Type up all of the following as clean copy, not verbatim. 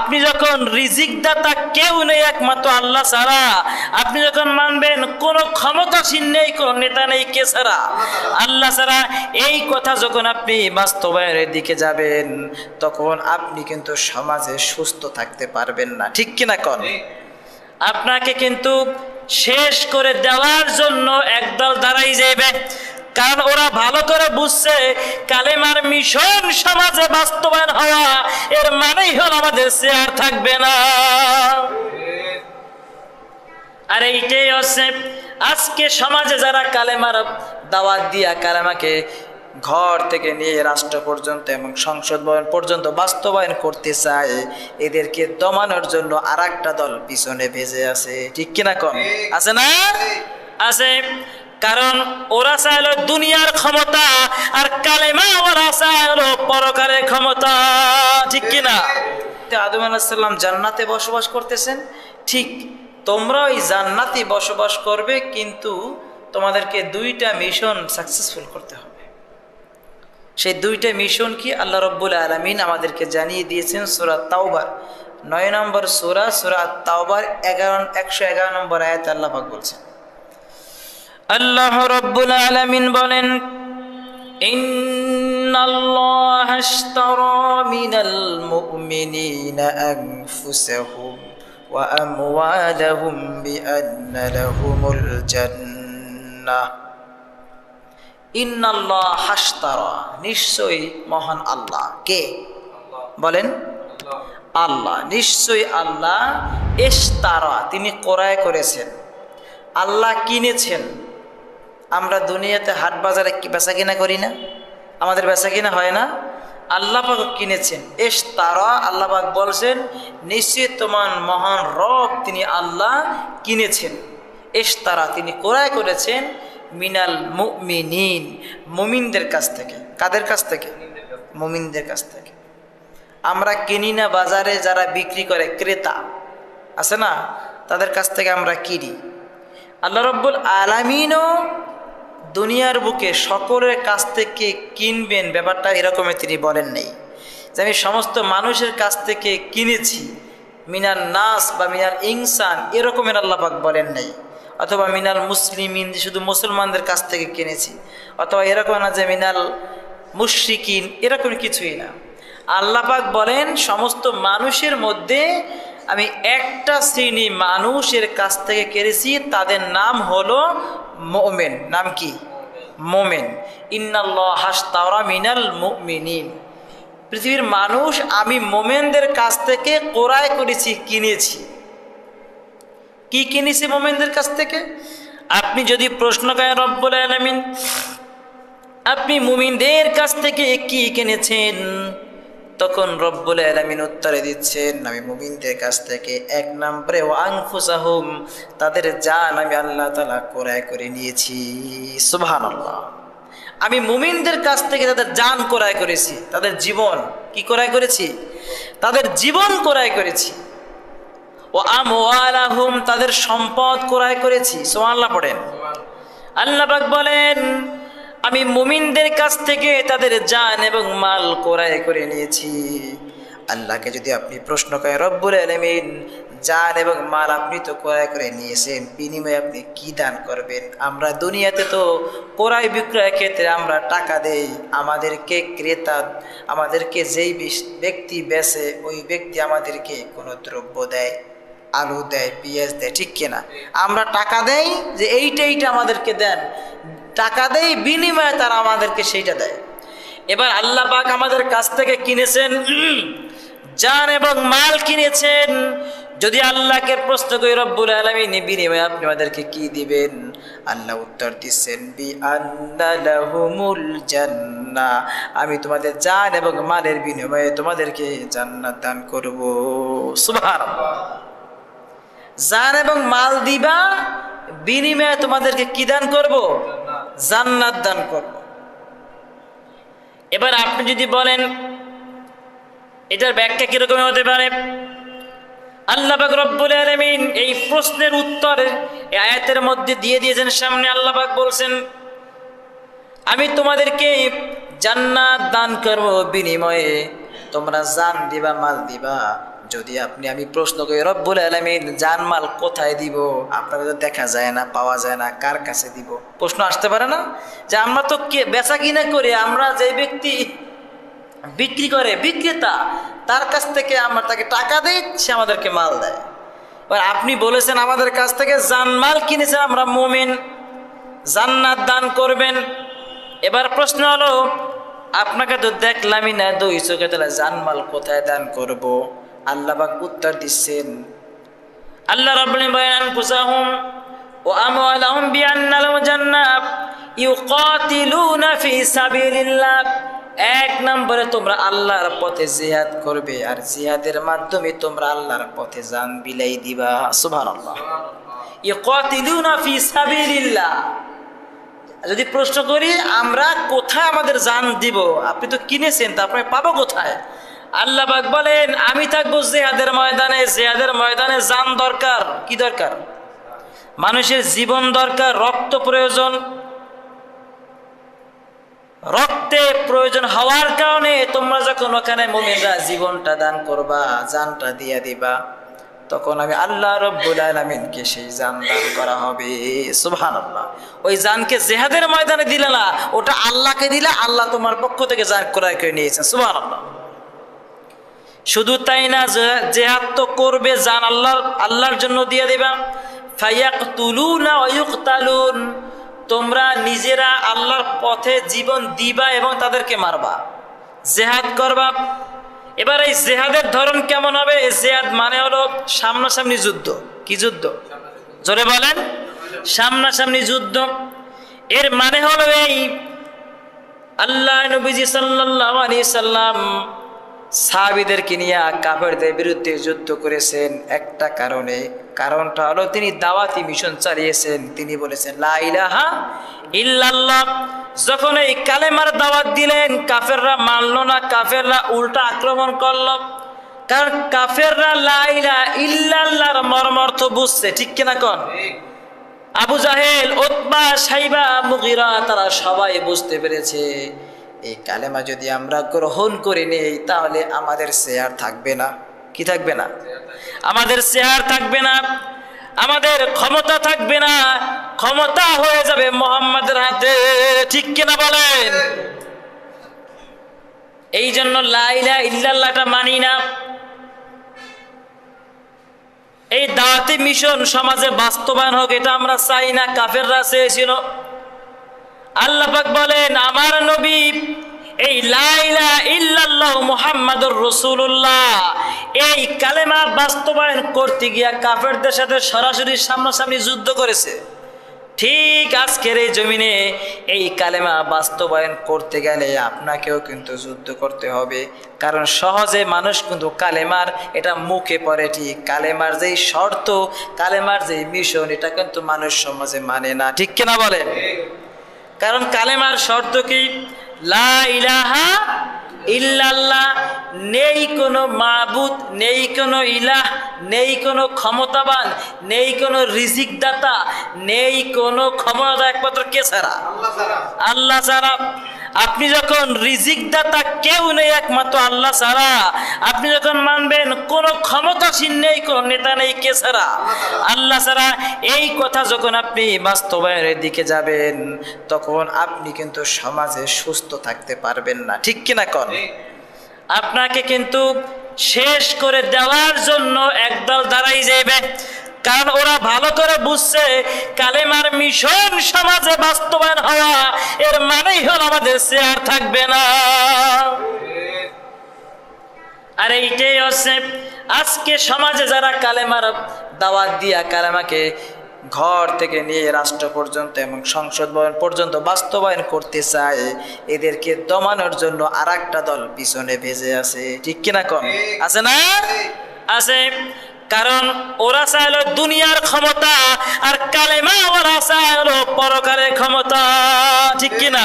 আপনি যখন রিজিক দাতা কেউ নেই একমাত্র আল্লাহ ছাড়া, আপনি যখন মানবেন কোনো ক্ষমতাসীন নেই, কোনো নেতা নেই কে ছাড়া, আল্লাহ ছাড়া, এই কথা যখন আপনি বাস্তবায়নের দিকে যাবেন, তখন আপনি কিন্তু সমাজে সুস্থ থাকতে পারবেন না। ঠিক কিনা কোন? আপনাকে কিন্তু শেষ করে দেওয়ার জন্য একদল দাঁড়াই যাবে, কারণ ওরা ভালো করে বুঝছে কালেমার মিশন সমাজে বাস্তবায়ন হওয়া এর মানেই হল আমাদের চেয়ার থাকবে না। আর এইটাই হচ্ছে আজকে সমাজে যারা কালেমার দাওয়াত দিয়া কালেমাকে ঘর থেকে নিয়ে রাষ্ট্র পর্যন্ত এবং সংসদ ভবন পর্যন্ত বাস্তবায়ন করতে চায়, এদেরকে দমানোর জন্য আর একটা দল পিছনে ভেজে আছে। ঠিক কিনা কম? আছে না? আছে। কারণ ওরা চাইলো দুনিয়ার ক্ষমতা, আর কালেমা ওরা চাইলো পরকালের ক্ষমতা। ঠিক কিনা? আদম আলাইহিস সালাম জান্নাতে বসবাস করতেছেন, ঠিক তোমরা ওই জান্নাতে বসবাস করবে, কিন্তু তোমাদেরকে দুইটা মিশন সাকসেসফুল করতে হবে। সেই দুইটা মিশন কি? আল্লাহ রাব্বুল আলামিন আমাদেরকে জানিয়ে দিয়েছেন সূরা তাওবার 9 নম্বর সূরা, সূরা তাওবার 111 নম্বর আয়াত আল্লাহ পাক বলছেন, আল্লাহ রাব্বুল আলামিন বলেন, ইন্নাল্লাহা আশতারা মিনাল মুমিনিনা আনফুসাহুম ওয়া আমওয়ালাহুম বিআন্না লাহুমুল জান্নাহ। ইন্নাল্লাহ হাশতারা, নিশ্চয়ই মহান আল্লাহ। কে বলেন? আল্লাহ। নিশ্চয়ই আল্লাহ ইশতারা, তিনি ক্রয় করেছেন, আল্লাহ কিনেছেন। আমরা দুনিয়াতে হাট বাজারে বেচা কিনা করি না? আমাদের বেচা কিনা হয় না? আল্লাহ পাক কিনেছেন। ইশতারা, আল্লাহ পাক বলছেন নিশ্চয়ই তোমার মহান রব তিনি আল্লাহ কিনেছেন। ইশতারা, তিনি ক্রয় করেছেন মিনাল মুমিনিন, মুমিনদের কাছ থেকে। কাদের কাছ থেকে? মুমিনদের কাছ থেকে। আমরা কিনি না, বাজারে যারা বিক্রি করে ক্রেতা আছে না, তাদের কাছ থেকে আমরা কিনি। আল্লাহ রাব্বুল আলামিনও দুনিয়ার বুকে সকলের কাছ থেকে কিনবেন, ব্যাপারটা এরকমই তিনি বলেন নাই যে আমি সমস্ত মানুষের কাছ থেকে কিনেছি, মিনাল নাস বা মিনাল ইনসান, এরকমের আল্লাহ পাক বলেন নাই। অথবা মিনাল মুসলিমিন, যে শুধু মুসলমানদের কাছ থেকে কিনেছি, অথবা এরকম না যে মিনাল মুশরিকিন, এরকম কিছুই না। আল্লাহ পাক বলেন সমস্ত মানুষের মধ্যে আমি একটা শ্রেণী মানুষের কাছ থেকে কিনেছি, তাদের নাম হলো মুমিন। নাম কি? মুমিন। ইন্নাল্লাহ হাশতারা মিনাল মুমিনিন, পৃথিবীর মানুষ আমি মুমিনদের কাছ থেকে ক্রয় করেছি, কিনেছি। কি কিনেছি মুমিনদের কাছ থেকে? আপনি যদি প্রশ্ন করেন রব্বুল আলামিন আপনি মুমিনদের কাছ থেকে কি কিনেছেন, তখন রব্বুল আলামিন উত্তরে দিচ্ছেন আমি মুমিনদের কাছ থেকে 1 নম্বরে ওয়া আনফুসাহুম, তাদের জান আমি আল্লাহ তাআলা ক্রয় করে নিয়েছি। সুবহানাল্লাহ। আমি মুমিনদের কাছ থেকে তাদের জান ক্রয় করেছি, তাদের জীবন কি ক্রয় করেছি? তাদের জীবন ক্রয় করেছি। ও আমওয়ালাহুম, তাদের সম্পদ ক্রয় করেছি। সুবহানাল্লাহ পড়েন। আল্লাহ পাক বলেন আমি মুমিনদের কাছ থেকে তাদের জান এবং মাল ক্রয় করে নিয়েছি। আল্লাহকে যদি আপনি প্রশ্ন করেন রব্বুল আলামিন জান এবং মাল আপনি তো ক্রয় করে নিয়েছেন, বিনিময়ে আপনি কি দান করবেন? আমরা দুনিয়াতে তো ক্রয় বিক্রয়ের ক্ষেত্রে আমরা টাকা দেই, আমাদেরকে ক্রেতা, আমাদেরকে যেই ব্যক্তি বেচে ওই ব্যক্তি আমাদেরকে কোনো দ্রব্য দেয়, আলু দেয়, পেঁয়াজ দেয়। ঠিক কিনা? আমরা টাকা দেই যে এইটা আমাদেরকে দেন, টাকা দেই, বিনিময়ে তারা আমাদেরকে সেইটা দেয়। এবার আল্লাহ পাক আমাদের কাছ থেকে কিনেছেন জান এবং মাল কিনেছেন। যদি আল্লাহকে প্রশ্ন করি রব্বুল আলামিন বিনিময়ে আপনি আমাদেরকে কি দিবেন, আল্লাহ উত্তর দিচ্ছেন বিআন্না লাহুমুল জান্নাহ, আমি তোমাদের জান এবং মালের বিনিময়ে তোমাদেরকে জান্নাত দান করব। সুবহানাল্লাহ। জান এবং মাল দিবা, বিনিময়ে তোমাদেরকে কি দান করব? জান্নাত দান করব। এবার আপনি যদি বলেন এটার ব্যাখ্যা কিরকম হতে পারে, আল্লাহ পাক রব্বুল আলামিন এই প্রশ্নের উত্তর এই আয়াতের মধ্যে দিয়ে দিয়েছেন সামনে। আল্লাহ পাক বলছেন আমি তোমাদেরকে জান্নাত দান করব, বিনিময়ে তোমরা জান দিবা, মাল দিবা, যদি আমি প্রশ্ন করি রব্বুল আলামিন জানমাল কোথায় দিব, আপনাকে তো দেখা যায় না, পাওয়া যায় না, কার কাছে দিব? প্রশ্ন আসতে পারে না যে আমরা তো বেচা কিনা করি, আমরা যে ব্যক্তি বিক্রি করে বিক্রেতা তার কাছ থেকে আমরা তাকে টাকা দেই, সে আমাদেরকে মাল দেয়। এবার আপনি বলেছেন আমাদের কাছ থেকে জানমাল কিনেছেন, আমরা মুমিন, জান্নাত দান করবেন। এবার প্রশ্ন হলো আপনাকে তো দেখলামই না দুই চোখে, তাহলে জানমাল কোথায় দান করব? আল্লাহ পাক উত্তর দিচ্ছেন, আল্লাহ রাব্বুল বায়ান কুসাহুম ওয়া আমওয়ালাহুম বিআন্না লাহুম জান্নাত ইউকাতিলুনা ফি সাবিলিল্লাহ। এক নম্বরে তোমরা আল্লাহর পথে জিহাদ করবে, আর জিহাদের মাধ্যমে তোমরা আল্লাহর পথে জান বিলাই দিবা। সুবহানাল্লাহ। ইউকাতিলুনা ফি সাবিলিল্লাহ। যদি প্রশ্ন করি আমরা কোথায় আমাদের জান দিব, আপনি তো কিনেছেন, তারপরে পাবো কোথায়? আল্লাহ পাক বলেন আমি থাকবো জিহাদের ময়দানে। জিহাদের ময়দানে জান দরকার। কি দরকার? মানুষের জীবন দরকার, রক্ত প্রয়োজন। রক্তে প্রয়োজন হওয়ার কারণে তোমরা যখন ওখানে মুমিনরা জীবনটা দান করবা, জানটা দিয়ে দিবা, তখন আমি আল্লাহ রব্বুল আলামিনকে সেই জান দান করা হবে। সুবহানাল্লাহ। ওই জানকে জিহাদের ময়দানে দিলে না, ওটা আল্লাহকে দিলে আল্লাহ তোমার পক্ষ থেকে জান ক্রয় করে নিয়েছেন। সুবহানাল্লাহ। শুধু তাই না, জিহাদ তো করবে, জান আল্লাহর জন্য দিয়ে দিবা। ফায়াকতুলুনা ওয়া ইউকতালুন। তোমরা নিজেরা আল্লাহর পথে জীবন দিবা এবং তাদেরকে মারবা, জিহাদ করবা। এবার এই জিহাদের ধরন কেমন হবে? জিহাদ মানে হলো সামনাসামনি যুদ্ধ। কি যুদ্ধ? জোরে বলেন। সামনাসামনি যুদ্ধ। এর মানে হলো এই, আল্লাহ নবীজি সাল্লাল্লাহু আলাইহি সাল্লাম সাহাবীদেরকে নিয়ে কাফেরদের বিরুদ্ধে যুদ্ধ করেছেন একটা কারণে। কারণটা হলো তিনি দাওয়াতি মিশন চালিয়েছেন। তিনি বলেছেন লা ইলাহা ইল্লাল্লাহ। যখন এই কালেমার দাওয়াত দিলেন, কাফেররা মানলো না, কাফেররা উল্টা আক্রমণ করলো। কারণ কাফেররা লা ইলাহা ইল্লাল্লাহর মর্মার্থ বুঝছে, ঠিক কিনা কোন? আবু জাহেল, উতবা, শাইবা, মুগীরা, তারা সবাই বুঝতে পেরেছে এই কালেমা যদি আমরা গ্রহণ করে নেই তাহলে আমাদের শেয়ার থাকবে না। কি থাকবে না? আমাদের শেয়ার থাকবে না, আমাদের ক্ষমতা থাকবে না, ক্ষমতা হয়ে যাবে মুহাম্মাদের হাতে। ঠিক কিনা বলেন? এই জন্য লা ইলাহা ইল্লাল্লাহটা মানি না। এই দাওয়াতি মিশন সমাজে বাস্তবায়ন হোক, এটা আমরা চাই না, কাফেররা চেয়েছিল। আল্লাহ পাক বলেন আমার নবী এই লা ইলাহা ইল্লাল্লাহ মুহাম্মাদুর রাসূলুল্লাহ এই কালেমা বাস্তবায়ন করতে গিয়া কাফেরদের সাথে সরাসরি সামনাসামনি যুদ্ধ করেছে। ঠিক আজকের এই জমিনে এই কালেমা বাস্তবায়ন করতে গেলে আপনাকেও কিন্তু যুদ্ধ করতে হবে। কারণ সহজে মানুষ কিন্তু কালেমার এটা মুখে পড়ে ঠিক, কালেমার যেই শর্ত, কালেমার যেই মিশন, এটা কিন্তু মানুষ সমাজে মানে না। ঠিক কিনা বলেন? কারণ কালেমার শর্ত কি? লা ইলাহা ইল্লাল্লাহ, নেই কোনো মাবুদ, নেই কোনো ইলাহ, নেই কোনো ক্ষমতাবান, নেই কোনো রিজিক দাতা, নেই কোনো ক্ষমতা, একমাত্র কে ছাড়া? আল্লাহ ছাড়া। আপনি যখন রিজিক দাতা কেউ নেই একমাত্র আল্লাহ ছাড়া, আপনি যখন মানবেন কোনো ক্ষমতাসীন নেই, কোনো নেতা নেই, কে ছাড়া? আল্লাহ ছাড়া। এই কথা যখন আপনি বাস্তবায়নের দিকে যাবেন তখন আপনি কিন্তু সমাজে সুস্থ থাকতে পারবেন না। ঠিক কিনা কন? আপনাকে কিন্তু শেষ করে দেওয়ার জন্য একদল দাঁড়াই যাবে। কারণ ওরা ভালো করে বুঝছে কালেমার মিশন সমাজে বাস্তবায়ন হওয়া এর মানেই হল আমাদের শেয়ার থাকবে না। আর এইটাই হচ্ছে আজকে সমাজে যারা কালেমার দাওয়াত দিয়া কালেমাকে ঘর থেকে নিয়ে রাষ্ট্র পর্যন্ত এবং সংসদ ভবন পর্যন্ত বাস্তবায়ন করতে চায়, এদেরকে দমানোর জন্য আর একটা দল পিছনে ভেজে আছে। ঠিক কিনা কম? আছে না? আছে। কারণ ওরা চাইলো দুনিয়ার ক্ষমতা, আর কালেমা ওরা চাইলো পরকালের ক্ষমতা। ঠিক কিনা?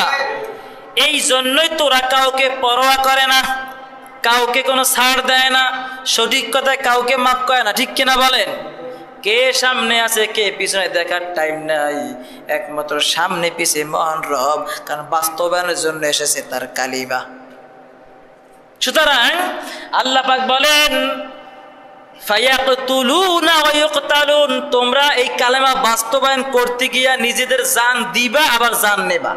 এই জন্যই তোরা কাউকে পরোয়া করে না, কাউকে কোনো ছাড় দেয় না, সঠিক কথায় কাউকে মাফ করে না। ঠিক কিনা বলেন? কে সামনে আছে কে পিছনে দেখার টাইম নাই, একমাত্র সামনে পিছিয়ে মহান রব, কারণ বাস্তবায়নের জন্য এসেছে তার কালিমা। সুতরাং আল্লাহ পাক বলেন ফায়াকতুলুনা ওয়া ইউকতালুন, তোমরা এই কালেমা বাস্তবায়ন করতে গিয়া নিজেদের জান দিবা আবার জান নেবা।